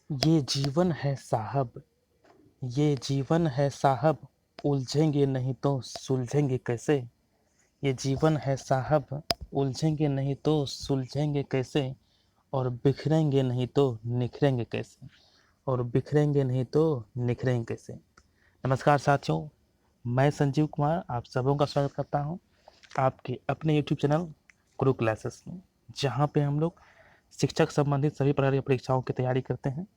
ये जीवन है साहब, ये जीवन है साहब, उलझेंगे नहीं तो सुलझेंगे कैसे। ये जीवन है साहब, उलझेंगे नहीं तो सुलझेंगे कैसे, और बिखरेंगे नहीं तो निखरेंगे कैसे, और बिखरेंगे नहीं तो निखरेंगे कैसे। नमस्कार साथियों, मैं संजीव कुमार आप सबों का स्वागत करता हूं आपके अपने यूट्यूब चैनल गुरु क्लासेस में, जहां पे हम लोग शिक्षक संबंधित सभी प्रकार की परीक्षाओं की तैयारी करते हैं।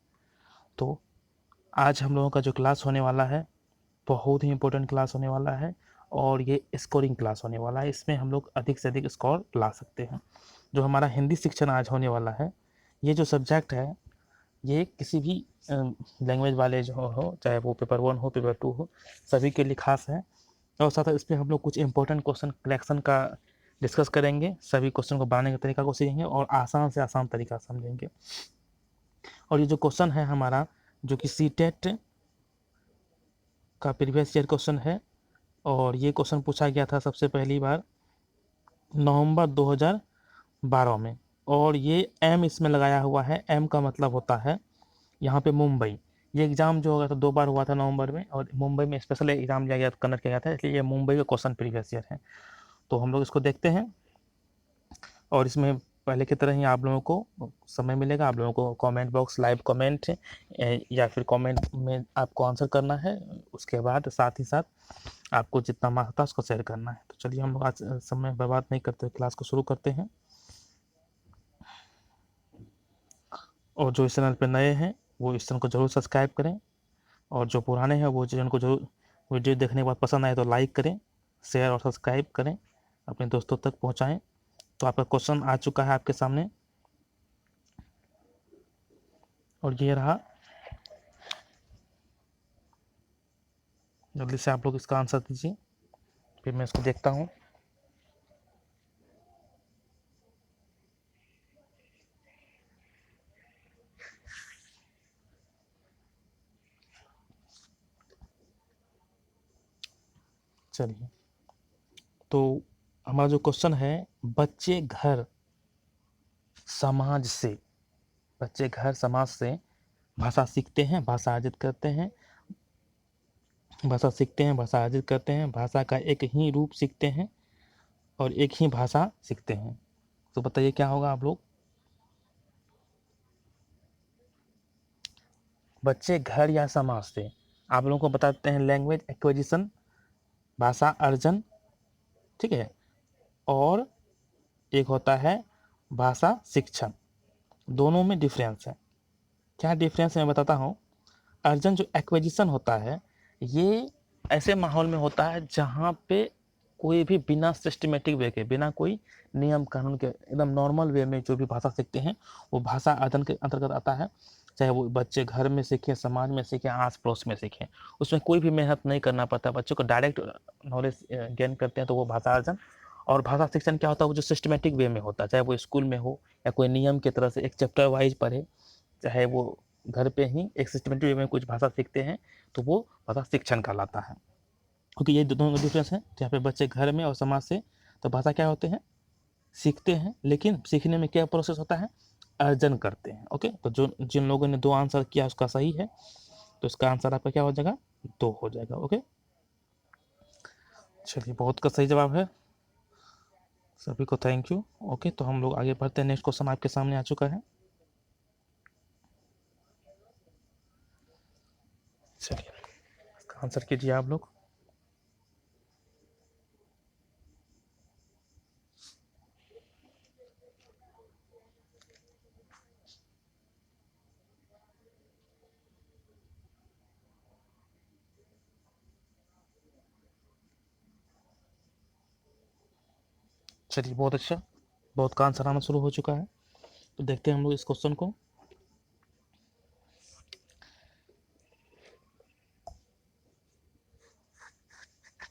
तो आज हम लोगों का जो क्लास होने वाला है बहुत ही इम्पोर्टेंट क्लास होने वाला है, और ये स्कोरिंग क्लास होने वाला है। इसमें हम लोग अधिक से अधिक स्कोर ला सकते हैं। जो हमारा हिंदी शिक्षण आज होने वाला है, ये जो सब्जेक्ट है, ये किसी भी लैंग्वेज वाले जो हो, चाहे वो पेपर 1 हो पेपर 2 हो, सभी के लिए खास है। और साथ ही इसमें हम लोग कुछ इंपॉर्टेंट क्वेश्चन कलेक्शन का डिस्कस करेंगे, सभी क्वेश्चन को बनाने का तरीका को सीखेंगे और आसान से आसान तरीका समझेंगे। और ये जो क्वेश्चन है हमारा, जो कि सी टेट का प्रीवियस ईयर क्वेश्चन है, और ये क्वेश्चन पूछा गया था सबसे पहली बार नवंबर 2012 में। और ये एम इसमें लगाया हुआ है। एम का मतलब होता है यहाँ पे मुंबई। ये एग्ज़ाम जो होगा तो 2 बार हुआ था नवंबर में, और मुंबई में स्पेशल एग्ज़ाम लिया गया, कंडक्ट किया गया था, इसलिए ये मुंबई का क्वेश्चन प्रीवियस ईयर है। तो हम लोग इसको देखते हैं, और इसमें पहले की तरह ही आप लोगों को समय मिलेगा। आप लोगों को कमेंट बॉक्स, लाइव कमेंट या फिर कमेंट में आपको आंसर करना है। उसके बाद साथ ही साथ आपको जितना मार्क्स होता है उसको शेयर करना है। तो चलिए हम लोग आज समय बर्बाद नहीं करते क्लास को शुरू करते हैं। और जो इस चैनल पर नए हैं वो इस चैनल को ज़रूर सब्सक्राइब करें, और जो पुराने हैं वो चैनल को जरूर वीडियो देखने के बाद पसंद आए तो लाइक करें, शेयर और सब्सक्राइब करें, अपने दोस्तों तक पहुँचाएँ। तो आपका क्वेश्चन आ चुका है आपके सामने, और ये रहा। जल्दी से आप लोग इसका आंसर दीजिए, फिर मैं इसको देखता हूँ। चलिए, तो हमारा जो क्वेश्चन है, बच्चे घर समाज से, बच्चे घर समाज से भाषा सीखते हैं, भाषा अर्जित करते हैं, भाषा सीखते हैं, भाषा अर्जित करते हैं, भाषा का एक ही रूप सीखते हैं और एक ही भाषा सीखते हैं। तो बताइए क्या होगा आप लोग। बच्चे घर या समाज से, आप लोगों को बताते हैं लैंग्वेज एक्विजिशन, भाषा अर्जन, ठीक है, और एक होता है भाषा शिक्षण। दोनों में डिफरेंस है। क्या डिफरेंस है मैं बताता हूँ। अर्जन जो एक्विजिशन होता है, ये ऐसे माहौल में होता है जहाँ पे कोई भी बिना सिस्टमेटिक वे के, बिना कोई नियम कानून के, एकदम नॉर्मल वे में जो भी भाषा सीखते हैं वो भाषा अर्जन के अंतर्गत आता है। चाहे वो बच्चे घर में सीखें, समाज में सीखें, आस पड़ोस में सीखें, उसमें कोई भी मेहनत नहीं करना पड़ता, बच्चों को डायरेक्ट नॉलेज गेन करते हैं, तो वो भाषा अर्जन। और भाषा शिक्षण क्या होता है, वो जो सिस्टमेटिक वे में होता है, चाहे वो स्कूल में हो या कोई नियम की तरह से एक चैप्टर वाइज पढ़े, चाहे वो घर पे ही एक सिस्टमेटिक वे में कुछ भाषा सीखते हैं, तो वो भाषा शिक्षण कहलाता है। क्योंकि ये दोनों डिफरेंस है। जहाँ पे बच्चे घर में और समाज से, तो भाषा क्या होते हैं, सीखते हैं, लेकिन सीखने में क्या प्रोसेस होता है, अर्जन करते हैं। ओके, तो जो जिन लोगों ने 2 आंसर किया उसका सही है, तो इसका आंसर आपका क्या हो जाएगा, 2 हो जाएगा। ओके, चलिए, बहुत का सही जवाब है, सभी को थैंक यू। ओके, तो हम लोग आगे बढ़ते हैं। नेक्स्ट क्वेश्चन आपके सामने आ चुका है। चलिए, इसका आंसर कीजिए आप लोग। चलिए, बहुत अच्छा, बहुत का आंसर आना शुरू हो चुका है। तो देखते हैं हम लोग इस क्वेश्चन को।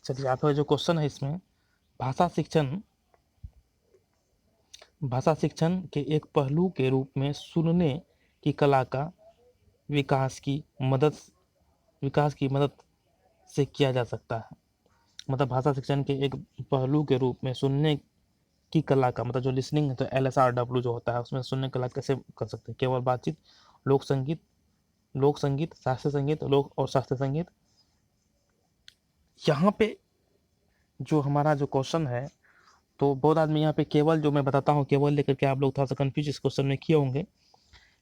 चलिए, आपका जो क्वेश्चन है इसमें, भाषा शिक्षण, भाषा शिक्षण के एक पहलू के रूप में सुनने की कला का विकास की मदद विकास की मदद से किया जा सकता है। मतलब भाषा शिक्षण के एक पहलू के रूप में सुनने की कला का, मतलब जो लिसनिंग है, तो LSRW जो होता है उसमें सुनने की कला कैसे कर सकते हैं। केवल बातचीत, लोक संगीत, लोक संगीत, शास्त्रीय संगीत, लोक और शास्त्रीय संगीत। यहाँ पे जो हमारा जो क्वेश्चन है, तो बहुत आदमी यहाँ पे केवल, जो मैं बताता हूँ केवल लेकर के आप लोग थोड़ा सा कंफ्यूज इस क्वेश्चन में किए होंगे,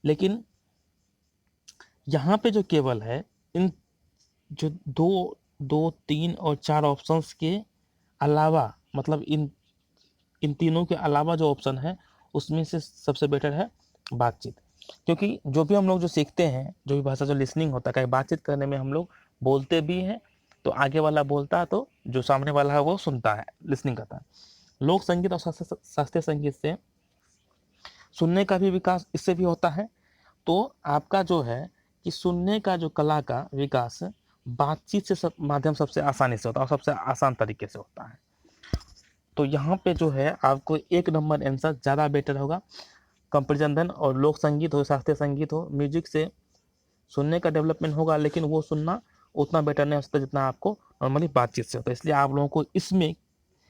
लेकिन यहाँ पे जो केवल है, इन जो दो दो तीन और चार ऑप्शंस के अलावा, मतलब इन तीनों के अलावा जो ऑप्शन है उसमें से सबसे बेटर है बातचीत। क्योंकि जो भी हम लोग जो सीखते हैं, जो भी भाषा जो लिसनिंग होता है, कहीं बातचीत करने में हम लोग बोलते भी हैं, तो आगे वाला बोलता है तो जो सामने वाला है वो सुनता है, लिसनिंग करता है। लोक संगीत और शास्त्रीय संगीत से सुनने का भी विकास इससे भी होता है। तो आपका जो है कि सुनने का जो कला का विकास बातचीत से माध्यम सबसे आसानी से होता है और सबसे आसान तरीके से होता है। तो यहाँ पे जो है आपको 1 नंबर आंसर ज़्यादा बेटर होगा कंपेरिजन देन। और लोक संगीत हो, शास्त्रीय संगीत हो, म्यूजिक से सुनने का डेवलपमेंट होगा, लेकिन वो सुनना उतना बेटर नहीं हो सकता जितना आपको नॉर्मली बातचीत से होता है। इसलिए आप लोगों को इसमें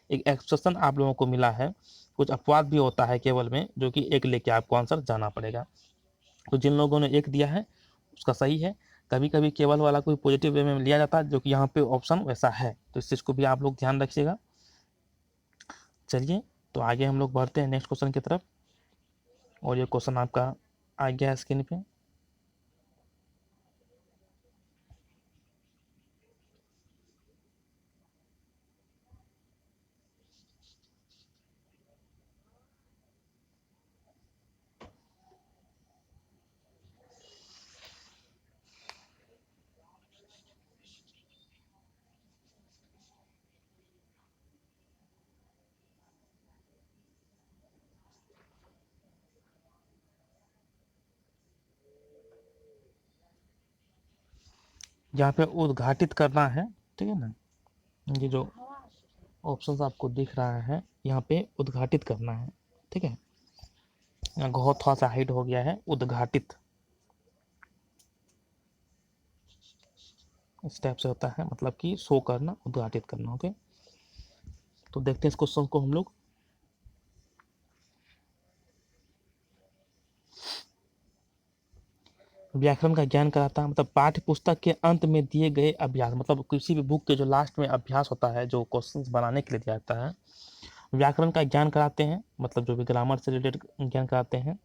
एक एक्सप्रेशन आप लोगों को मिला है, कुछ अपवाद भी होता है केवल में, जो कि एक लेके आपको आंसर जाना पड़ेगा। तो जिन लोगों ने एक दिया है उसका सही है। कभी कभी केवल वाला कोई पॉजिटिव वे में लिया जाता है, जो कि यहाँ पे ऑप्शन वैसा है, तो इस चीज़ को भी आप लोग ध्यान रखिएगा। चलिए, तो आगे हम लोग बढ़ते हैं नेक्स्ट क्वेश्चन की तरफ। और ये क्वेश्चन आपका आ गया है स्क्रीन पे। यहाँ पे उद्घाटित करना है, ठीक है ना। ये जो ऑप्शंस आपको दिख रहा है, यहाँ पे उद्घाटित करना है, ठीक है। यहाँ घ थोड़ा सा हाइड हो गया है, उद्घाटित इस टाइप से होता है, मतलब कि शो करना, उद्घाटित करना। ओके, तो देखते हैं इस क्वेश्चन को हम लोग। व्याकरण का ज्ञान कराता है, मतलब पाठ्य पुस्तक के अंत में दिए गए अभ्यास, मतलब किसी भी बुक के जो लास्ट में अभ्यास होता है, जो क्वेश्चंस बनाने के लिए दिया जाता है। व्याकरण का ज्ञान कराते हैं, मतलब जो भी ग्रामर से रिलेटेड ज्ञान कराते हैं।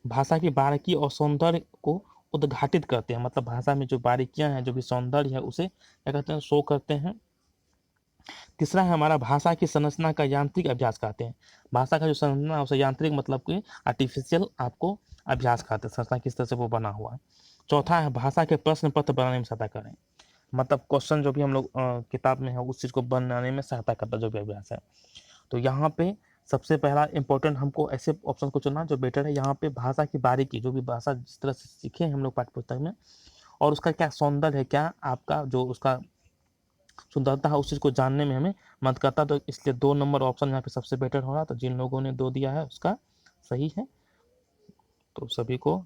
भाषा की बारीकी और सौंदर्य को उद्घाटित करते हैं, मतलब भाषा में जो बारीकियां हैं, जो भी सौंदर्य है, उसे क्या कहते हैं, शो करते हैं। तीसरा है हमारा भाषा की संरचना का यांत्रिक अभ्यास कराते हैं। भाषा का जो संरचना है उसे यांत्रिक, मतलब कि आर्टिफिशियल आपको अभ्यास कराते हैं, संरचना किस तरह से वो बना हुआ है। चौथा है भाषा के प्रश्न पत्र बनाने में सहायता करें, मतलब क्वेश्चन जो भी हम लोग किताब में है उस चीज़ को बनाने में सहायता करता है जो भी अभ्यास है। तो यहाँ पे सबसे पहला इंपॉर्टेंट हमको ऐसे ऑप्शन को चुनना जो बेटर है। यहाँ पे भाषा की बारीकी, जो भी भाषा जिस तरह से सीखे हम लोग पाठ्य पुस्तक में, और उसका क्या सौंदर्य है, क्या आपका जो उसका सुंदरता है, उस चीज़ को जानने में हमें मदद करता है। तो इसलिए 2 नंबर ऑप्शन यहाँ पे सबसे बेटर होगा। तो जिन लोगों ने 2 दिया है उसका सही है, तो सभी को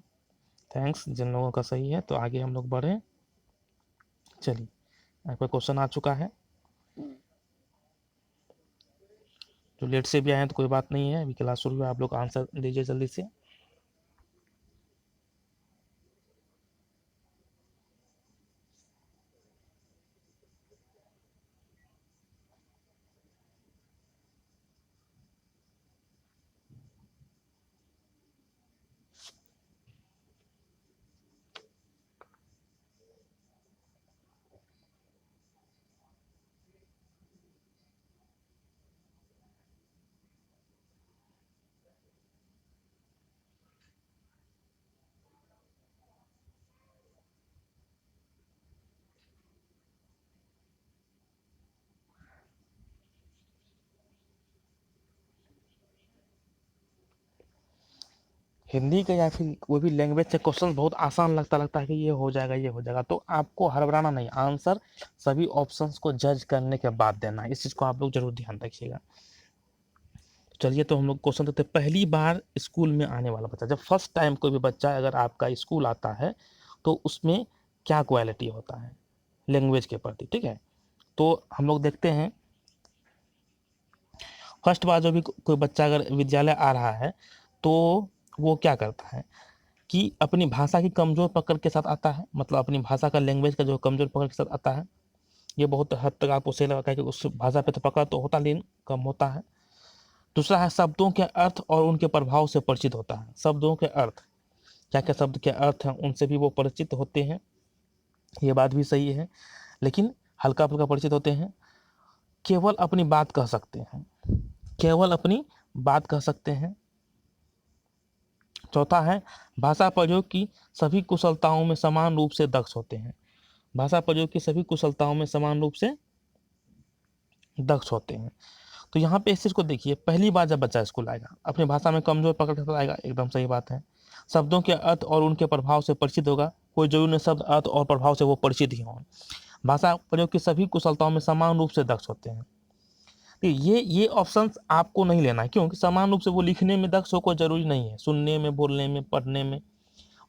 थैंक्स जिन लोगों का सही है। तो आगे हम लोग बढ़ें। चलिए, आपका क्वेश्चन आ चुका है। जो लेट से भी आए हैं तो कोई बात नहीं है, अभी क्लास शुरू है, आप लोग आंसर दीजिए जल्दी से। हिंदी का या फिर कोई भी लैंग्वेज से क्वेश्चन बहुत आसान लगता है कि ये हो जाएगा, ये हो जाएगा, तो आपको हड़बड़ाना नहीं, आंसर सभी ऑप्शंस को जज करने के बाद देना है। इस चीज़ को आप लोग जरूर ध्यान रखिएगा। चलिए, तो हम लोग क्वेश्चन देते हैं। पहली बार स्कूल में आने वाला बच्चा, जब फर्स्ट टाइम कोई भी बच्चा अगर आपका स्कूल आता है, तो उसमें क्या क्वालिटी होता है लैंग्वेज के प्रति, ठीक है। तो हम लोग देखते हैं, फर्स्ट बार जो भी कोई बच्चा अगर विद्यालय आ रहा है, तो वो क्या करता है कि अपनी भाषा की कमज़ोर पकड़ के साथ आता है, मतलब अपनी भाषा का लैंग्वेज का जो कमज़ोर पकड़ के साथ आता है। ये बहुत हद तक आपको सही लगा कि उस भाषा पे तो पकड़ तो होता लेकिन कम होता है। दूसरा है शब्दों के अर्थ और उनके प्रभाव से परिचित होता है। शब्दों के अर्थ, क्या क्या शब्द के अर्थ हैं उनसे भी वो परिचित होते हैं, ये बात भी सही है, लेकिन हल्का फुल्का परिचित होते हैं। केवल अपनी बात कह सकते हैं, केवल अपनी बात कह सकते हैं। चौथा है भाषा प्रयोग की सभी कुशलताओं में समान रूप से दक्ष होते हैं। भाषा प्रयोग की सभी कुशलताओं में समान रूप से दक्ष होते हैं। तो यहाँ पे इस चीज़ को देखिए, पहली बार जब बच्चा स्कूल आएगा अपनी भाषा में कमजोर पकड़ के आएगा, एकदम सही बात है। शब्दों के अर्थ और उनके प्रभाव से परिचित होगा, कोई जरूरी नहीं शब्द अर्थ और प्रभाव से वो परिचित ही हों। भाषा प्रयोग की सभी कुशलताओं में समान रूप से दक्ष होते हैं। तो ये ऑप्शंस आपको नहीं लेना है, क्योंकि समान रूप से वो लिखने में दक्ष हो कोई जरूरी नहीं है, सुनने में, बोलने में, पढ़ने में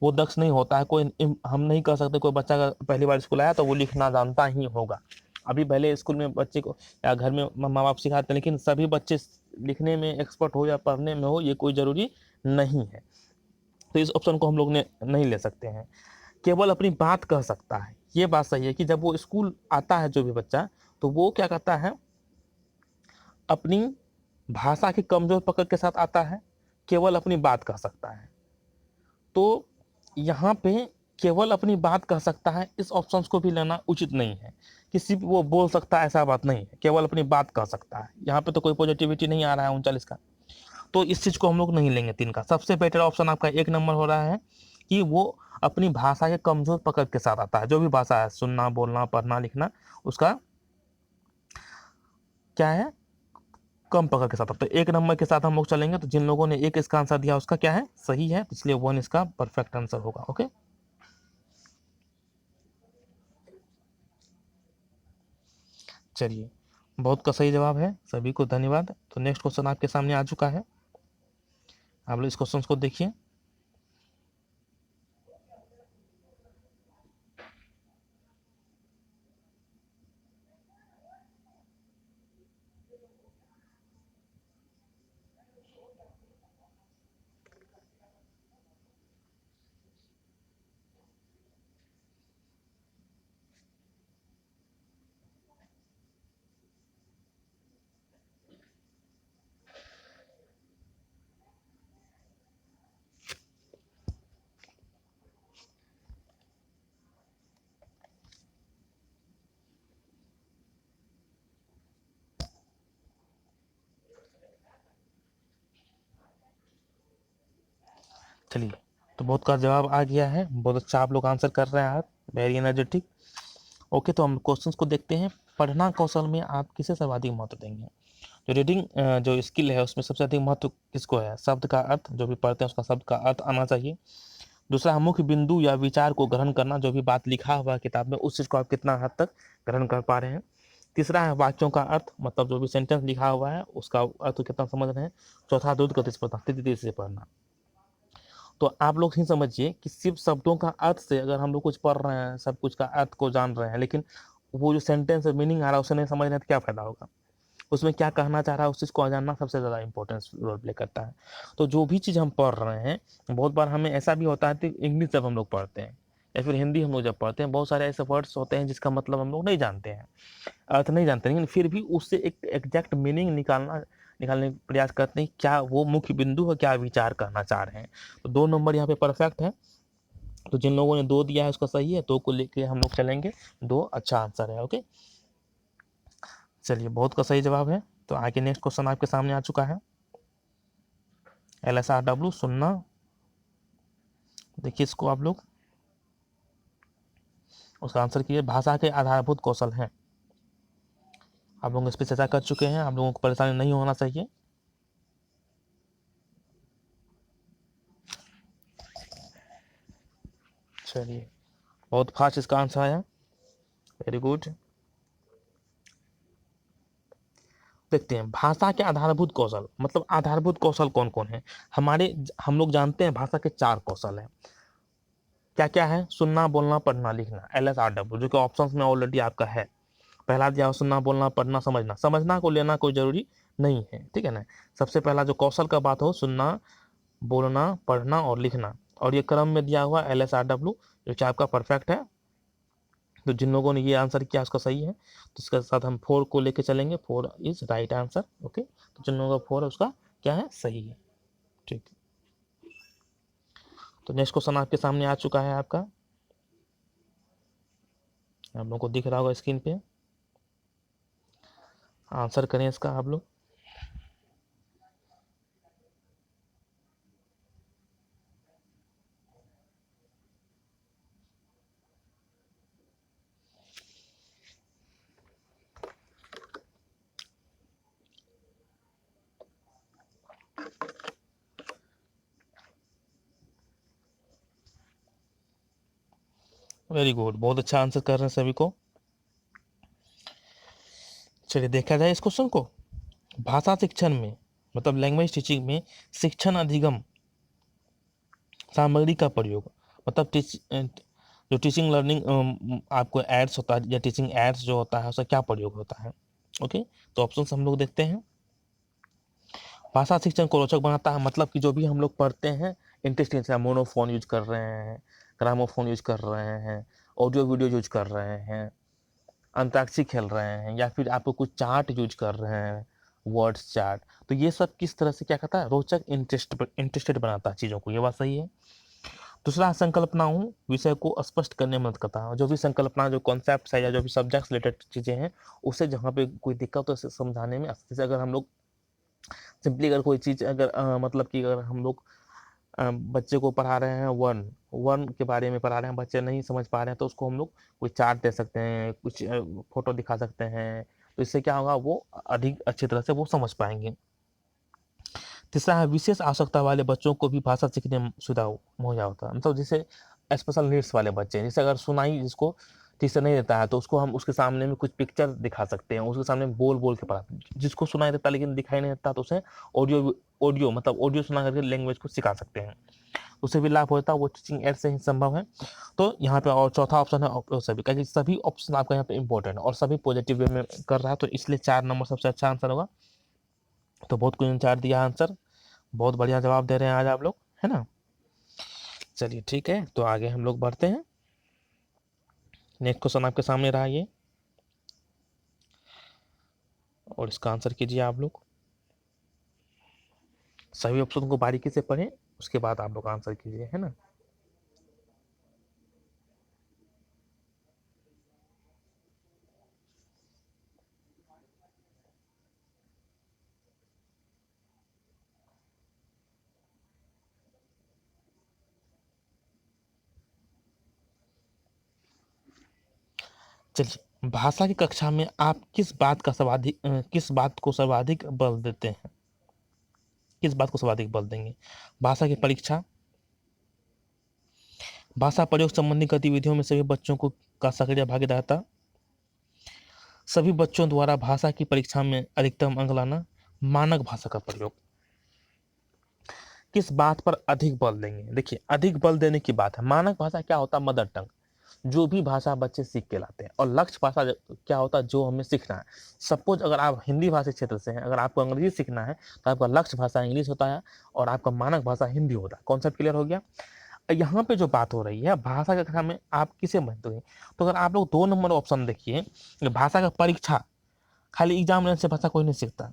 वो दक्ष नहीं होता है। कोई हम नहीं कह सकते कोई बच्चा अगर पहली बार स्कूल आया तो वो लिखना जानता ही होगा। अभी भले स्कूल में बच्चे को या घर में माँ बाप सिखाते हैं, लेकिन सभी बच्चे लिखने में एक्सपर्ट हो या पढ़ने में हो ये कोई ज़रूरी नहीं है। तो इस ऑप्शन को हम लोग ने नहीं ले सकते हैं। केवल अपनी बात कह सकता है, ये बात सही है कि जब वो स्कूल आता है जो भी बच्चा, तो वो क्या करता है, अपनी भाषा की कमजोर पकड़ के साथ आता है, केवल अपनी बात कह सकता है। तो यहाँ पे केवल अपनी बात कह सकता है, इस ऑप्शंस को भी लेना उचित नहीं है। किसी वो बोल सकता है ऐसा बात नहीं है, केवल अपनी बात कह सकता है, यहाँ पे तो कोई पॉजिटिविटी नहीं आ रहा है 39 का, तो इस चीज़ को हम लोग नहीं लेंगे 3 का। सबसे बेटर ऑप्शन आपका 1 नंबर हो रहा है कि वो अपनी भाषा के कमजोर पकड़ के साथ आता है। जो भी भाषा है, सुनना, बोलना, पढ़ना, लिखना, उसका क्या है, कम पकड़ के साथ आता है। तो 1 नंबर के साथ हम लोग चलेंगे। तो जिन लोगों ने एक इसका आंसर दिया उसका क्या है, सही है, इसलिए 1 इसका परफेक्ट आंसर होगा। ओके, चलिए, बहुत का सही जवाब है, सभी को धन्यवाद। तो नेक्स्ट क्वेश्चन आपके सामने आ चुका है, आप लोग इस क्वेश्चन को देखिए। चलिए, तो बहुत का जवाब आ गया है, बहुत अच्छा आप लोग आंसर कर रहे हैं, आप वेरी एनर्जेटिक। ओके, तो हम क्वेश्चंस को देखते हैं। पढ़ना कौशल में आप किसे सर्वाधिक महत्व देंगे? जो रीडिंग जो स्किल है उसमें सबसे अधिक महत्व किसको है? शब्द का अर्थ, जो भी पढ़ते हैं उसका शब्द का अर्थ आना चाहिए। दूसरा, मुख्य बिंदु या विचार को ग्रहण करना, जो भी बात लिखा हुआ है किताब में उस चीज़ को आप कितना हद तक ग्रहण कर पा रहे हैं। तीसरा है वाक्यों का अर्थ, मतलब जो भी सेंटेंस लिखा हुआ है उसका अर्थ कितना समझ रहे हैं। चौथा, द्रुत गति से पढ़ना, तेजी से पढ़ना। तो आप लोग ही समझिए कि सिर्फ शब्दों का अर्थ से अगर हम लोग कुछ पढ़ रहे हैं, सब कुछ का अर्थ को जान रहे हैं, लेकिन वो जो सेंटेंस मीनिंग आ रहा है उसे नहीं समझ रहे हैं, तो क्या फायदा होगा? उसमें क्या कहना चाह रहा है उस चीज़ को जानना सबसे ज़्यादा इंपॉर्टेंस रोल प्ले करता है। तो जो भी चीज़ हम पढ़ रहे हैं, बहुत बार हमें ऐसा भी होता है कि इंग्लिश जब हम लोग पढ़ते हैं या फिर हिंदी हम लोग जब पढ़ते हैं, बहुत सारे ऐसे वर्ड्स होते हैं जिसका मतलब हम लोग नहीं जानते हैं, अर्थ नहीं जानते, लेकिन फिर भी उससे एक एग्जैक्ट मीनिंग निकालने का प्रयास करते हैं, क्या वो मुख्य बिंदु है, क्या विचार करना चाह रहे हैं। तो 2 नंबर यहाँ पे परफेक्ट है। तो जिन लोगों ने 2 दिया है उसका सही है, 2 को लेके हम लोग चलेंगे, 2 अच्छा आंसर है। ओके, चलिए, बहुत का सही जवाब है। तो आगे नेक्स्ट क्वेश्चन आपके सामने आ चुका है। LSRW सुनना, देखिए इसको आप लोग उसका आंसर कीजिए। भाषा के आधारभूत कौशल हैं, आप लोग इस पर चर्चा कर चुके हैं, आप लोगों को परेशानी नहीं होना चाहिए। चलिए, बहुत फास्ट इसका आंसर आया, वेरी गुड। देखते हैं भाषा के आधारभूत कौशल, मतलब आधारभूत कौशल कौन कौन है हम लोग जानते हैं भाषा के 4 कौशल हैं। क्या क्या है? सुनना, बोलना, पढ़ना, लिखना, LSRW, जो कि ऑप्शंस में ऑलरेडी आपका है। पहला दिया सुनना, बोलना, पढ़ना, समझना। समझना को लेना कोई जरूरी नहीं है, ठीक है ना। सबसे पहला जो कौशल का बात हो, सुनना, बोलना, पढ़ना और लिखना, और ये क्रम में दिया हुआ LSRW, जो कि आपका परफेक्ट है। तो जिन लोगों ने ये आंसर किया उसका सही है, तो इसके साथ हम 4 को लेके चलेंगे, 4 इज राइट आंसर। ओके, तो जिन लोगों का 4 है उसका क्या है, सही है। ठीक है, तो नेक्स्ट क्वेश्चन आपके सामने आ चुका है आपका, आप लोगों को दिख रहा होगा स्क्रीन पे। आंसर करें इसका आप लोग। वेरी गुड, बहुत अच्छा आंसर कर रहे हैं सभी को। चलिए देखा जाए इस क्वेश्चन को। भाषा शिक्षण में, मतलब लैंग्वेज टीचिंग में, शिक्षण अधिगम सामग्री का प्रयोग, मतलब जो टीचिंग लर्निंग आपको एड्स होता है या टीचिंग एड्स जो होता है उसका क्या प्रयोग होता है। ओके, तो ऑप्शन हम लोग देखते हैं। भाषा शिक्षण को रोचक बनाता है, मतलब कि जो भी हम लोग पढ़ते हैं इंटरेस्टिंग, जैसे मोनोफोन यूज कर रहे हैं, ग्रामोफोन यूज कर रहे हैं, ऑडियो वीडियो यूज कर रहे हैं, अंताक्षरी खेल रहे हैं, या फिर आपको कुछ चार्ट यूज कर रहे हैं, वर्ड्स चार्ट, तो ये सब किस तरह से क्या करता है, रोचक इंटरेस्टेड बनाता है चीज़ों को। ये बात सही है। दूसरा, संकल्पनाओं विषय को स्पष्ट करने में मदद करता है। जो भी संकल्पना, जो कॉन्सेप्ट है या जो भी सब्जेक्ट रिलेटेड चीज़ें हैं, उसे जहाँ पे कोई दिक्कत हो उसे समझाने में, जैसे अगर हम लोग सिंपली अगर कोई चीज़ अगर मतलब कि अगर हम लोग बच्चे को पढ़ा रहे हैं, वन वन के बारे में पढ़ा रहे हैं, बच्चे नहीं समझ पा रहे हैं, तो उसको हम लोग कोई चार्ट दे सकते हैं, कुछ फोटो दिखा सकते हैं, तो इससे क्या होगा, वो अधिक अच्छी तरह से वो समझ पाएंगे। तीसरा है, विशेष आवश्यकता वाले बच्चों को भी भाषा सीखने में सुविधा मुहैया होता है, मतलब जैसे स्पेशल नीड्स वाले बच्चे हैं, जैसे अगर सुनाई जिसको ठीक से नहीं देता है, तो उसको हम उसके सामने में कुछ पिक्चर दिखा सकते हैं, उसके सामने बोल बोल के पढ़ा, जिसको सुनाई देता लेकिन दिखाई नहीं देता, तो उसे ऑडियो ऑडियो मतलब ऑडियो सुना करके लैंग्वेज को सिखा सकते हैं, उसे भी लाभ होता है, वो टीचिंग एड से ही संभव है। तो यहाँ पे और चौथा ऑप्शन है सभी, क्योंकि सभी ऑप्शन आपका यहाँ पे इंपॉर्टेंट है और सभी पॉजिटिव वे में कर रहा है, तो इसलिए 4 नंबर सबसे अच्छा आंसर होगा। तो बहुत कुछ 4 दिया आंसर, बहुत बढ़िया जवाब दे रहे हैं आज आप लोग, है ना। चलिए ठीक है, तो आगे हम लोग बढ़ते हैं। नेक्स्ट क्वेश्चन आपके सामने रहा ये, और इसका आंसर कीजिए आप लोग। सभी ऑप्शन को बारीकी से पढ़ें, उसके बाद आप लोग आंसर कीजिए, है ना। चलिए, भाषा की कक्षा में आप किस बात को सर्वाधिक बल देते हैं, किस बात को सर्वाधिक बल देंगे। भाषा की परीक्षा, भाषा प्रयोग संबंधी गतिविधियों में सभी बच्चों को का सक्रिय भागीदारिता, सभी बच्चों द्वारा भाषा की परीक्षा में अधिकतम अंक लाना, मानक भाषा का प्रयोग। किस बात पर अधिक बल देंगे। देखिए, अधिक बल देने की बात है, मानक भाषा क्या होता है, मदर टंग, जो भी भाषा बच्चे सीख के लाते हैं, और लक्ष्य भाषा क्या होता है, जो हमें सीखना है। सपोज अगर आप हिंदी भाषी क्षेत्र से हैं, अगर आपको अंग्रेजी सीखना है, तो आपका लक्ष्य भाषा इंग्लिश होता है और आपका मानक भाषा हिंदी होता है। कॉन्सेप्ट क्लियर हो गया। यहाँ पे जो बात हो रही है भाषा की कक्षा में आप किसे मानते हैं, तो अगर आप लोग 2 नंबर ऑप्शन देखिए, भाषा का परीक्षा, खाली एग्जाम लेने से भाषा कोई नहीं सीखता।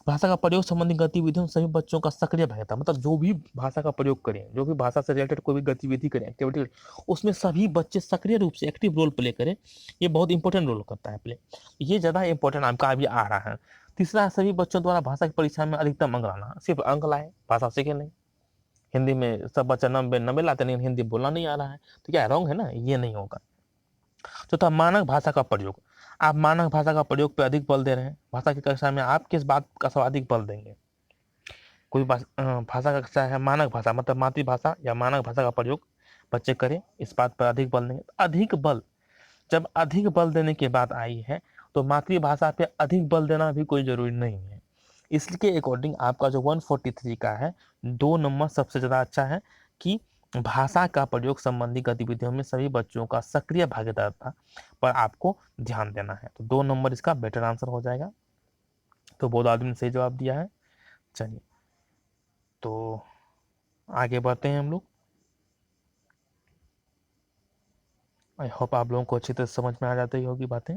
भाषा का प्रयोग संबंधी गतिविधियों में सभी बच्चों का सक्रिय भाग था, मतलब जो भी भाषा का प्रयोग करें, जो भी भाषा से रिलेटेड कोई भी गतिविधि करें, एक्टिविटी करें, उसमें सभी बच्चे सक्रिय रूप से एक्टिव रोल प्ले करें। ये बहुत इंपॉर्टेंट रोल करता है प्ले, ये ज़्यादा इंपॉर्टेंट आपका अभी आ रहा है। तीसरा, सभी बच्चों द्वारा भाषा की परीक्षा में अधिकतम अंक लाना, सिर्फ अंक लाए, भाषा सीखे नहीं। हिंदी में सब बच्चा 90 लाते नहीं, हिंदी बोलना नहीं आ रहा है, तो क्या रॉन्ग है ना, ये नहीं होगा। चौथा, मानक भाषा का प्रयोग, आप मानक भाषा का प्रयोग पे अधिक बल दे रहे हैं। भाषा की कक्षा में आप किस बात का सर्वाधिक बल देंगे। कोई भाषा का कक्षा है, मानक भाषा मतलब मातृभाषा या मानक भाषा का प्रयोग बच्चे करें, इस बात पर अधिक बल देंगे। अधिक बल, जब अधिक बल देने की बात आई है, तो मातृभाषा पे अधिक बल देना भी कोई जरूरी नहीं है। इसके अकॉर्डिंग आपका जो 143 का है, 2 नंबर सबसे ज़्यादा अच्छा है, कि भाषा का प्रयोग संबंधी गतिविधियों में सभी बच्चों का सक्रिय भागीदारिता पर आपको ध्यान देना है, तो 2 नंबर इसका बेटर आंसर हो जाएगा। तो बहुत आदमी ने सही जवाब दिया है। चलिए, तो आगे बढ़ते हैं हम लोग। आई होप आप लोगों को अच्छी तरह समझ में आ जाती होगी बातें।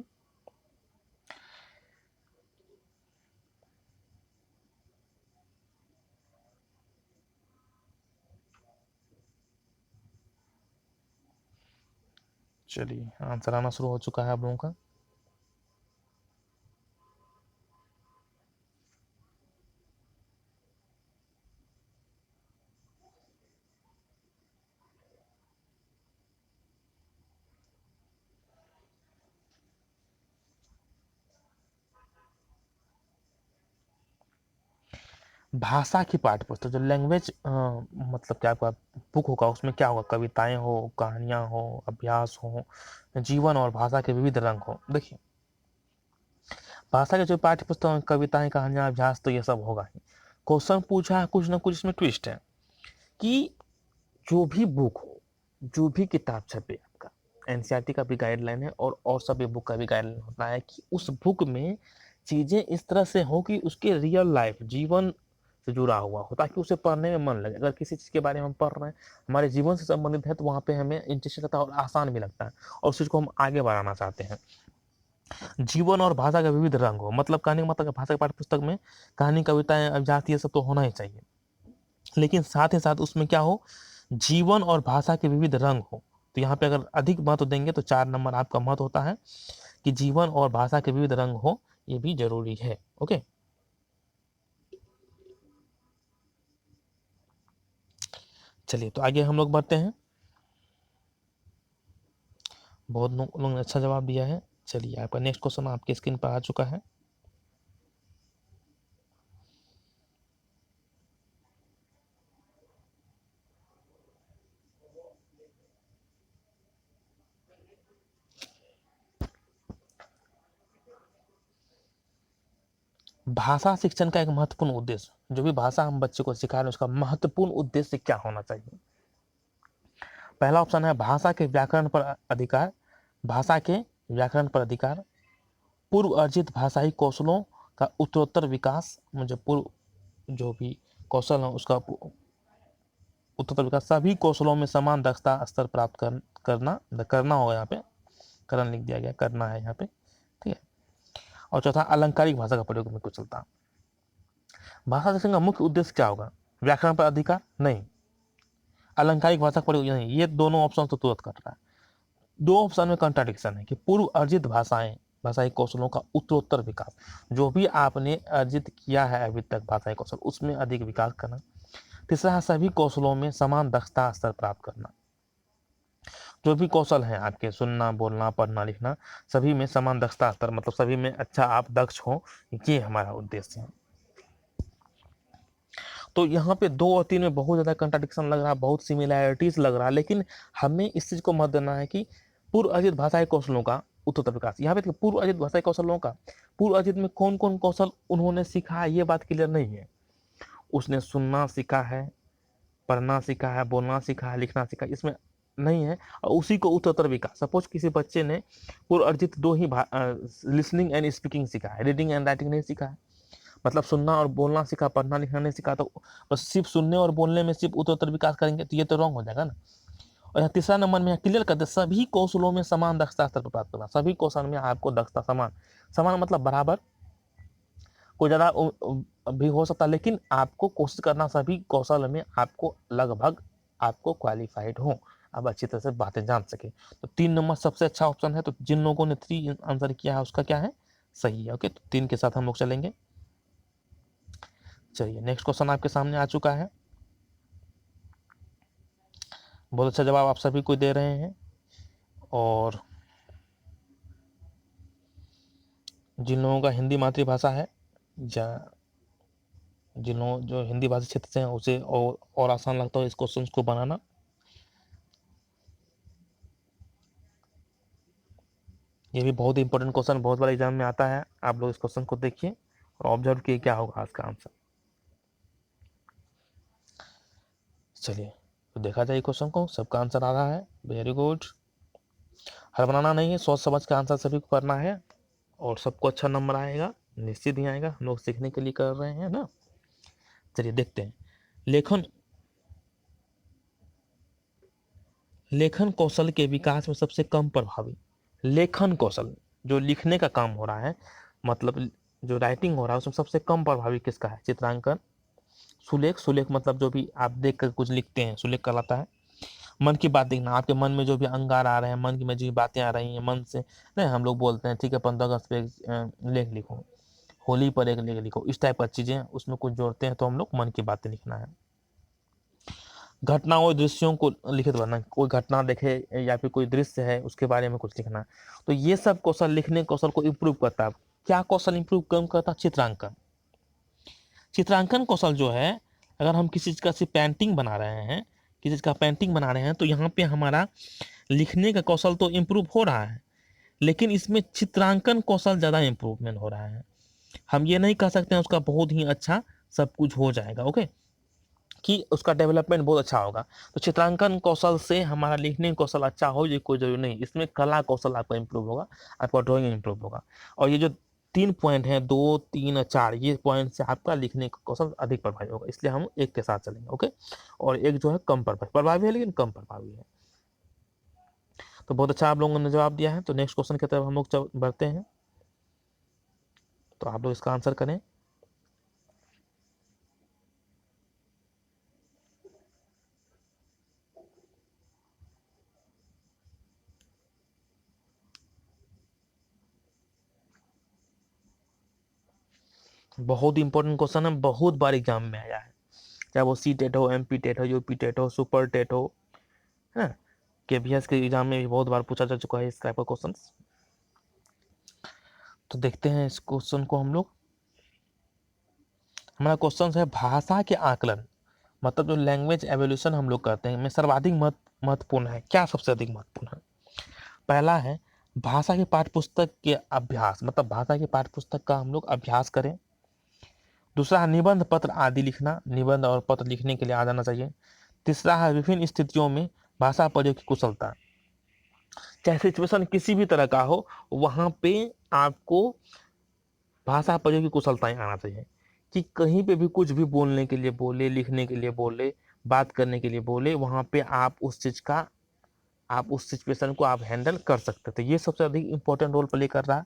चलिए, आंसर आना शुरू हो चुका है आप लोगों का। भाषा की पाठ्य पुस्तक, जो लैंग्वेज मतलब क्या आपका बुक होगा, उसमें क्या होगा, कविताएं हो, कहानियां हो, अभ्यास हो, जीवन और भाषा के विविध रंग हो। देखिए, भाषा के जो पाठ्य पुस्तक में कविताएं, कहानियां, अभ्यास, तो ये सब होगा ही। क्वेश्चन पूछा है, कुछ ना कुछ इसमें ट्विस्ट है कि जो भी बुक हो, जो भी किताब छपे, आपका एनसीईआरटी का भी गाइडलाइन है और सभी बुक का भी गाइडलाइन होता है कि उस बुक में चीजें इस तरह से हो कि उसके रियल लाइफ, जीवन से जुड़ा हुआ हो, ताकि उसे पढ़ने में मन लगे। अगर किसी चीज के बारे में हम पढ़ रहे हैं, हमारे जीवन से संबंधित है, तो वहां पे हमें इंटरेस्ट लगता है और आसान भी लगता है, और उस चीज को हम आगे बढ़ाना चाहते हैं। जीवन और भाषा का विविध रंग हो, मतलब कहने का मतलब भाषा के पाठ्य पुस्तक में कहानी, कविताएं, अभ्यास, ये सब तो होना ही चाहिए, लेकिन साथ ही साथ उसमें क्या हो, जीवन और भाषा के विविध रंग हो। तो यहाँ पे अगर अधिक महत्व देंगे तो 4 नंबर आपका महत्व होता है कि जीवन और भाषा के विविध रंग हो, ये भी जरूरी है। ओके, चलिए तो आगे हम लोग बढ़ते हैं। बहुत लोगों ने अच्छा जवाब दिया है। चलिए, आपका नेक्स्ट क्वेश्चन आपके स्क्रीन पर आ चुका है। भाषा शिक्षण का एक महत्वपूर्ण उद्देश्य, जो भी भाषा हम बच्चे को सिखा रहे हैं, उसका महत्वपूर्ण उद्देश्य क्या होना चाहिए। पहला ऑप्शन है भाषा के व्याकरण पर अधिकार। भाषा के व्याकरण पर अधिकार, पूर्व अर्जित भाषाई कौशलों का उत्तरोत्तर विकास, मुझे पूर्व जो भी कौशल है उसका उत्तरोत्तर विकास, सभी कौशलों में समान दक्षता स्तर प्राप्त करना होगा, यहाँ पे करन लिख दिया गया, करना है यहाँ पे, ठीक है। और चौथा, अलंकारिक भाषा का प्रयोग में कुछ चलता। भाषा शिक्षण का मुख्य उद्देश्य क्या होगा, व्याकरण पर अधिकार नहीं, अलंकारिक भाषा का प्रयोग नहीं, ये दोनों ऑप्शन तो तुरंत कट रहा है। दो ऑप्शन में कंट्राडिक्शन है कि पूर्व अर्जित भाषाई कौशलों का उत्तरोत्तर विकास, जो भी आपने अर्जित किया है अभी तक भाषाई कौशल, उसमें अधिक विकास करना। तीसरा है सभी कौशलों में समान दक्षता स्तर प्राप्त करना, जो भी कौशल है आपके, सुनना, बोलना, पढ़ना, लिखना, सभी में समान दक्षता स्तर, मतलब सभी में अच्छा आप दक्ष हो, ये हमारा उद्देश्य है। तो यहाँ पे 2 और 3 में बहुत ज्यादा कंट्राडिक्शन लग रहा है, बहुत सिमिलैरिटीज लग रहा है, लेकिन हमें इस चीज को मत देना है कि पूर्व अर्जित भाषाई कौशलों का उत्तरोत्तर विकास। यहाँ पे पूर्व अर्जित भाषाई कौशलों का, पूर्व अर्जित में कौन कौन कौशल उन्होंने सीखा है, ये बात क्लियर नहीं है। उसने सुनना सीखा है, पढ़ना सीखा है, बोलना सीखा है, लिखना सीखा, इसमें नहीं है। और उसी को उत्तरोत्तर विकास, सपोज किसी बच्चे ने पूर्व अर्जित 2 ही लिसनिंग एंड स्पीकिंग सीखा है, रीडिंग एंड राइटिंग नहीं सीखा है, मतलब सुनना और बोलना सीखा, पढ़ना लिखना नहीं सीखा, तो बस सिर्फ सुनने और बोलने में सिर्फ उत्तरोत्तर विकास करेंगे, तो ये तो रॉन्ग हो जाएगा ना। और यहाँ तीसरा नंबर में क्लियर कर दे, सभी कौशलों में समान दक्षता स्तर पर प्राप्त करना, सभी कौशल में आपको दक्षता समान, समान मतलब बराबर, कोई ज़्यादा भी हो सकता है, लेकिन आपको कोशिश करना सभी कौशल में आपको लगभग आपको क्वालिफाइड हो, आप अच्छी तरह से बातें जान सके। तो 3 नंबर सबसे अच्छा ऑप्शन है। तो जिन लोगों ने 3 आंसर किया है उसका क्या है, सही है। ओके, तो 3 के साथ हम लोग चलेंगे। चलिए, नेक्स्ट क्वेश्चन आपके सामने आ चुका है। बहुत अच्छा जवाब आप सभी को दे रहे हैं, और जिन लोगों का हिंदी मातृभाषा है, या जिन लोगों जो हिंदी भाषी क्षेत्र से हैं, उसे और आसान लगता हो इस क्वेश्चन को बनाना। ये भी बहुत इंपॉर्टेंट क्वेश्चन, बहुत बार एग्जाम में आता है। आप लोग इस क्वेश्चन को देखिए और ऑब्जर्व किए क्या होगा इसका आंसर। चलिए, तो देखा जाए क्वेश्चन को, सबका आंसर आ रहा है, वेरी गुड। हर बनाना नहीं है, सोच समझ के आंसर सभी को करना है, और सबको अच्छा नंबर आएगा, निश्चित ही आएगा, हम लोग सीखने के लिए कर रहे हैं ना। चलिए देखते हैं। लेखन लेखन कौशल के विकास में सबसे कम प्रभावी। लेखन कौशल, जो लिखने का काम हो रहा है, मतलब जो राइटिंग हो रहा है, उसमें सबसे कम प्रभावी किसका है? चित्रांकन। सुलेख, सुलेख मतलब जो भी आप देख कर कुछ लिखते हैं, सुलेख कहलाता है। मन की बात देखना, आपके मन में जो भी अंगार आ रहे हैं, मन में जो बातें आ रही हैं, मन से नहीं, हम लोग बोलते हैं ठीक है 15 अगस्त पे लेख लिखो, होली पर एक लेख लिखो, इस टाइप का चीजें उसमें कुछ जोड़ते हैं, तो हम लोग मन की बातें लिखना है। घटनाओं, दृश्यों को लिखित बनना, कोई घटना देखे या फिर कोई दृश्य है उसके बारे में कुछ लिखना। तो ये सब कौशल लिखने कौशल को इम्प्रूव करता है। क्या कौशल इम्प्रूव कम करता है? चित्रांकन। चित्रांकन कौशल जो है, अगर हम किसी चीज का सिर्फ पेंटिंग बना रहे हैं, किसी चीज का पेंटिंग बना रहे हैं, तो यहाँ पे हमारा लिखने का कौशल तो इम्प्रूव हो रहा है, लेकिन इसमें चित्रांकन कौशल ज़्यादा इम्प्रूवमेंट हो रहा है। हम ये नहीं कह सकते हैं उसका बहुत ही अच्छा सब कुछ हो जाएगा, ओके, कि उसका डेवलपमेंट बहुत अच्छा होगा। तो चित्रांकन कौशल से हमारा लिखने कौशल अच्छा हो, ये कोई जरूरी नहीं। इसमें कला कौशल आपका इम्प्रूव होगा, आपका ड्राइंग इम्प्रूव होगा। और ये जो 3 पॉइंट हैं, 2, 3 और 4, ये पॉइंट से आपका लिखने का कौशल अधिक प्रभावी होगा, इसलिए हम एक के साथ चलेंगे, ओके। और एक जो है कम प्रभावी है, लेकिन कम प्रभावी है। तो बहुत अच्छा आप लोगों ने जवाब दिया है। तो नेक्स्ट क्वेश्चन की तरफ हम लोग बढ़ते हैं। तो आप लोग इसका आंसर करें। बहुत इंपॉर्टेंट क्वेश्चन है, बहुत बार एग्जाम में आया है, चाहे वो सी टेट हो, MP टेट हो, UP टेट हो, सुपर टेट हो, है ना, KVS के एग्जाम में भी बहुत बार पूछा जा चुका है इस टाइप का क्वेश्चन। तो देखते हैं इस क्वेश्चन को हम लोग। हमारा क्वेश्चन है भाषा के आकलन, मतलब जो लैंग्वेज एवोल्यूशन हम लोग करते हैं में सर्वाधिक महत्वपूर्ण है, क्या सबसे अधिक महत्वपूर्ण है? पहला है भाषा के पाठ्यपुस्तक के अभ्यास, मतलब भाषा के पाठ्यपुस्तक का हम लोग अभ्यास करें। दूसरा है निबंध पत्र आदि लिखना, निबंध और पत्र लिखने के लिए आ जाना चाहिए। तीसरा है विभिन्न स्थितियों में भाषा प्रयोग की कुशलता, चाहे सिचुएशन किसी भी तरह का हो, वहां पे आपको भाषा प्रयोग की कुशलताएं आना चाहिए, कि कहीं पे भी कुछ भी बोलने के लिए बोले, लिखने के लिए बोले, बात करने के लिए बोले, वहां पे आप उस चीज का, आप उस सिचुएशन को आप हैंडल कर सकते थे। ये सबसे अधिक इंपॉर्टेंट रोल प्ले कर रहा है।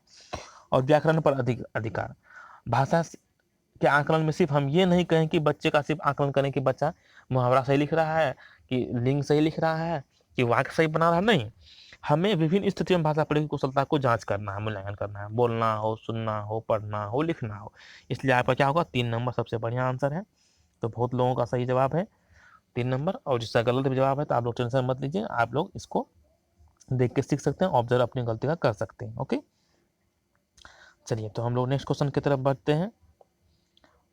और व्याकरण पर अधिक अधिकार, भाषा के आकलन में सिर्फ हम ये नहीं कहें कि बच्चे का सिर्फ आकलन करें कि बच्चा मुहावरा सही लिख रहा है, कि लिंग सही लिख रहा है, कि वाक्य सही बना रहा है, नहीं। हमें विभिन्न स्थितियों में भाषा प्रयोग की कुशलता को जांच करना है, मूल्यांकन करना है, बोलना हो, सुनना हो, पढ़ना हो, लिखना हो। इसलिए आपका क्या होगा? 3 नंबर सबसे बढ़िया आंसर है। तो बहुत लोगों का सही जवाब है 3 नंबर। और जिसका गलत भी जवाब है तो आप लोग टेंशन मत लीजिए, आप लोग इसको देख के सीख सकते हैं, ऑब्जर्व अपनी गलती का कर सकते हैं, ओके। चलिए, तो हम लोग नेक्स्ट क्वेश्चन की तरफ बढ़ते हैं।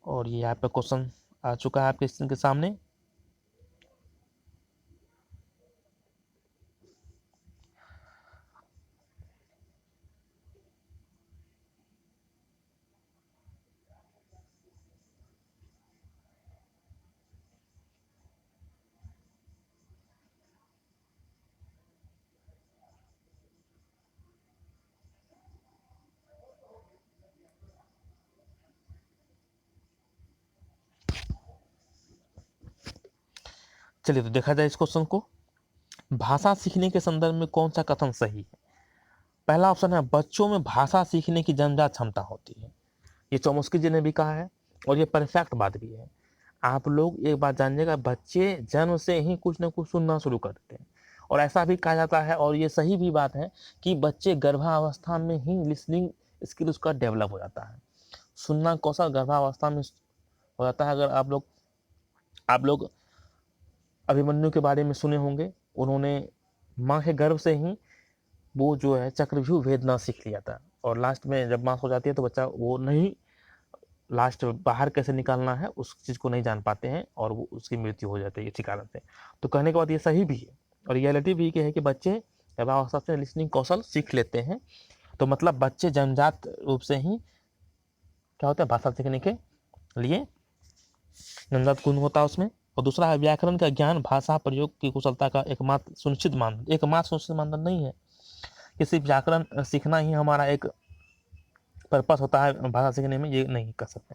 और ये यहाँ पे क्वेश्चन आ चुका है आपके स्क्रीन के सामने। चलिए, तो देखा जाए इस क्वेश्चन को। भाषा सीखने के संदर्भ में कौन सा कथन सही है? पहला ऑप्शन है बच्चों में भाषा सीखने की जन्मजात क्षमता होती है, ये चॉम्स्की जी ने भी कहा है, और ये परफेक्ट बात भी है। आप लोग एक बात जानिएगा, बच्चे जन्म से ही कुछ ना कुछ सुनना शुरू कर देते हैं। और ऐसा भी कहा जाता है, और ये सही भी बात है, कि बच्चे गर्भावस्था में ही लिसनिंग स्किल उसका डेवलप हो जाता है। सुनना कौशल गर्भावस्था में हो जाता है। अगर आप लोग अभिमन्यु के बारे में सुने होंगे, उन्होंने माँ के गर्भ से ही वो जो है चक्रव्यूह भेदना सीख लिया था, और लास्ट में जब माँ हो जाती है तो बच्चा वो नहीं, लास्ट बाहर कैसे निकालना है उस चीज़ को नहीं जान पाते हैं, और वो उसकी मृत्यु हो जाती है इसी कारण से। तो कहने के बाद ये सही भी है, और रियलिटी भी है कि बच्चे गर्भावस्था से लिसनिंग कौशल सीख लेते हैं। तो मतलब बच्चे जन्मजात रूप से ही क्या होता है, भाषा सीखने के लिए जन्मजात गुण होता है उसमें। और दूसरा है व्याकरण का ज्ञान भाषा प्रयोग की कुशलता का एकमात्र सुनिश्चित मानदंड, एकमात्र सुनिश्चित मानदंड नहीं है कि सिर्फ व्याकरण सीखना ही हमारा एक पर्पस होता है भाषा सीखने में, ये नहीं कर सकते।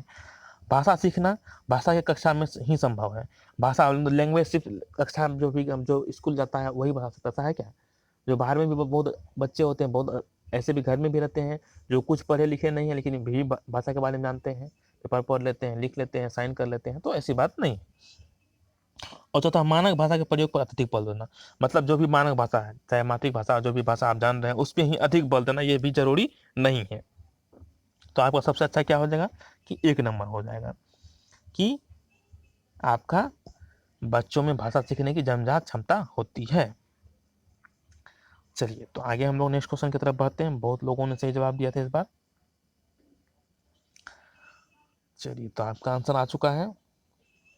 भाषा सीखना भाषा के कक्षा में ही संभव है। भाषा लैंग्वेज सिर्फ कक्षा में जो स्कूल जाता है वही भाषा सीखता है क्या? जो बाहर में भी बहुत बच्चे होते हैं, बहुत ऐसे भी घर में भी रहते हैं जो कुछ पढ़े लिखे नहीं है लेकिन भी भाषा के बारे में जानते हैं, पेपर पढ़ लेते हैं, लिख लेते हैं, साइन कर लेते हैं, तो ऐसी बात नहीं। और चौथा, मानक भाषा के प्रयोग पर अत्यधिक बल देना। मतलब जो भी मानक भाषा है, चाहे मातृभाषा, जो भी भाषा आप जान रहे हैं, उस पर ही अधिक बल देना, ये भी जरूरी नहीं है। तो आपका सबसे अच्छा क्या हो जाएगा कि 1 नंबर हो जाएगा कि आपका बच्चों में भाषा सीखने की जन्मजात क्षमता होती है। चलिए, तो आगे हम लोग नेक्स्ट क्वेश्चन की तरफ बढ़ते हैं। बहुत लोगों ने सही जवाब दिया था इस बार। चलिए, तो आपका आंसर आ चुका है,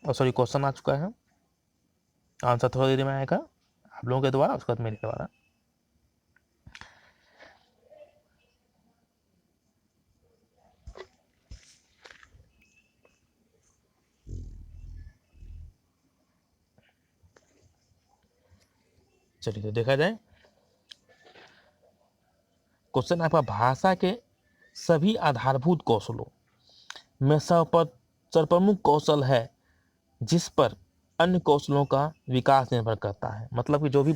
और सॉरी क्वेश्चन आ चुका है। आंसर थोड़ी देर में आएगा आप लोगों के द्वारा, उसके बाद मेरे द्वारा। चलिए, तो देखा जाए क्वेश्चन आपका, भाषा के सभी आधारभूत कौशलों में सर्वप्रमुख कौशल है जिस पर अन्य कौशलों का विकास निर्भर करता है। मतलब कि जो भी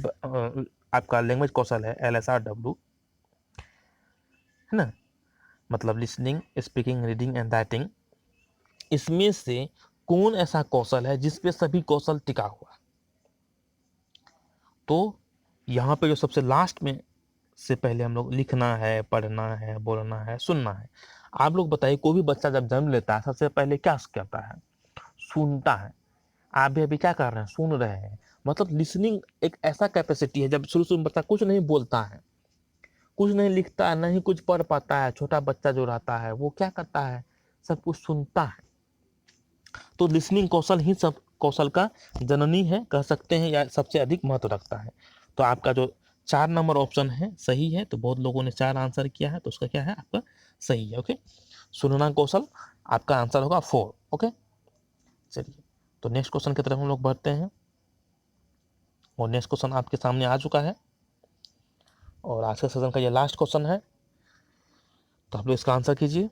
आपका लैंग्वेज कौशल है, LSRW, है ना, मतलब listening, speaking, reading and writing, इसमें से कौन ऐसा कौशल है जिस पे सभी कौशल टिका हुआ? तो यहाँ पे जो सबसे लास्ट में से पहले हम लोग लिखना है, पढ़ना है, बोलना है, सुनना है। आप लोग बताइए, कोई भी बच्चा जब जन्म लेता है सबसे पहले क्या करता है? सुनता है। आप भी अभी क्या कर रहे हैं? सुन रहे हैं। मतलब लिसनिंग एक ऐसा कैपेसिटी है, जब शुरू शुरू में बच्चा कुछ नहीं बोलता है, कुछ नहीं लिखता है, नहीं कुछ पढ़ पाता है, छोटा बच्चा जो रहता है वो क्या करता है? सब कुछ सुनता है। तो लिसनिंग कौशल ही सब कौशल का जननी है, कह सकते हैं, या सबसे अधिक महत्व रखता है। तो आपका जो 4 नंबर ऑप्शन है सही है। तो बहुत लोगों ने 4 आंसर किया है, तो उसका क्या है आपका सही है। ओके, सुनना कौशल आपका आंसर होगा 4। ओके, चलिए, तो नेक्स्ट क्वेश्चन की तरफ हम लोग बढ़ते हैं, और नेक्स्ट क्वेश्चन आपके सामने आ चुका है, और आज के सेशन का ये लास्ट क्वेश्चन है। तो आप लोग इसका आंसर कीजिए।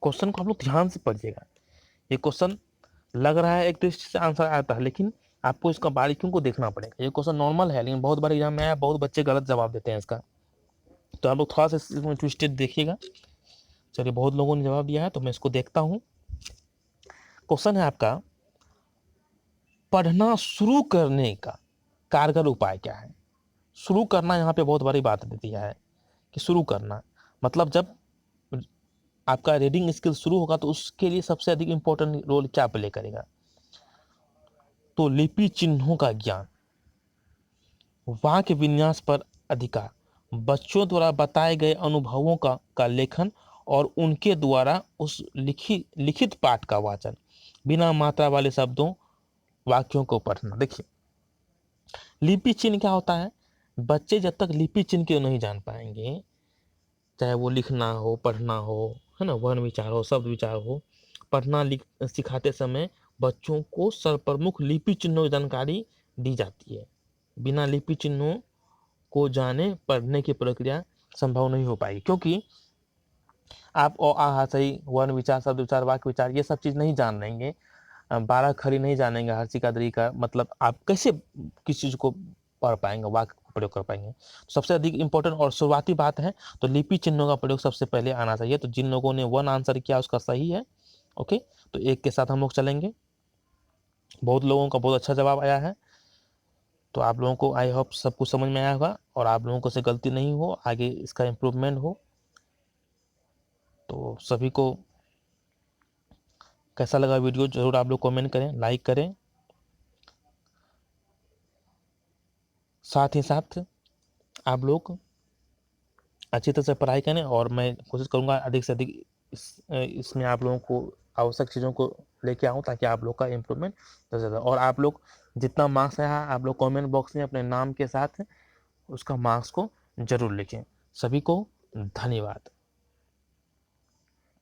क्वेश्चन को आप लोग ध्यान से पढ़िएगा। ये क्वेश्चन लग रहा है एक दृष्टि से आंसर आता है, लेकिन आपको इसका बारीकियों को देखना पड़ेगा। ये क्वेश्चन नॉर्मल है, लेकिन बहुत बार एग्जाम में आया, बहुत बच्चे गलत जवाब देते हैं इसका। तो आप लोग थोड़ा सा इसमें ट्विस्टेड देखिएगा। चलिए, बहुत लोगों ने जवाब दिया है, तो मैं इसको देखता हूँ। क्वेश्चन है आपका, पढ़ना शुरू करने का कारगर उपाय क्या है? शुरू करना यहाँ पे बहुत बड़ी बात दे दिया है कि शुरू करना, मतलब जब आपका रीडिंग स्किल शुरू होगा तो उसके लिए सबसे अधिक इंपॉर्टेंट रोल क्या प्ले करेगा? तो लिपि चिन्हों का ज्ञान, वाक्य विन्यास पर अधिकार, बच्चों द्वारा बताए गए अनुभवों का लेखन, और उनके द्वारा उस लिखित पाठ का वाचन, बिना मात्रा वाले शब्दों वाक्यों को पढ़ना। देखिए, लिपि चिन्ह क्या होता है? बच्चे जब तक लिपि चिन्ह को नहीं जान पाएंगे, चाहे वो लिखना हो, पढ़ना हो, है ना, वर्ण विचार हो, शब्द विचार हो, पढ़ना लिख सिखाते समय बच्चों को सर्वप्रमुख लिपि चिन्हों की जानकारी दी जाती है। बिना लिपि चिन्हों को जाने पढ़ने की प्रक्रिया संभव नहीं हो पाएगी, क्योंकि आप सही, वर्ण विचार, शब्द विचार, वाक्य विचार, ये सब चीज नहीं जान लेंगे, 12 खड़ी नहीं जानेंगे, हर सिकादरी का मतलब आप कैसे किस चीज को पढ़ पाएंगे, वाक्य को प्रयोग कर पाएंगे? तो सबसे अधिक इंपॉर्टेंट और शुरुआती बात है, तो लिपि चिन्हों का प्रयोग सबसे पहले आना चाहिए। तो जिन लोगों ने 1 आंसर किया उसका सही है। ओके, तो 1 के साथ हम लोग चलेंगे। बहुत लोगों का बहुत अच्छा जवाब आया है। तो आप लोगों को आई होप सब कुछ समझ में आया होगा, और आप लोगों को से गलती नहीं हो, आगे इसका इम्प्रूवमेंट हो। तो सभी को कैसा लगा वीडियो जरूर आप लोग कमेंट करें, लाइक करें। साथ ही साथ आप लोग अच्छी तरह से पढ़ाई करें, और मैं कोशिश करूंगा अधिक से अधिक इसमें आप लोगों को आवश्यक चीज़ों को लेके आऊँ ताकि आप लोग का इम्प्रूवमेंट ज़्यादा। और आप लोग जितना मार्क्स आया आप लोग कमेंट बॉक्स में अपने नाम के साथ उसका मार्क्स को ज़रूर लिखें। सभी को धन्यवाद।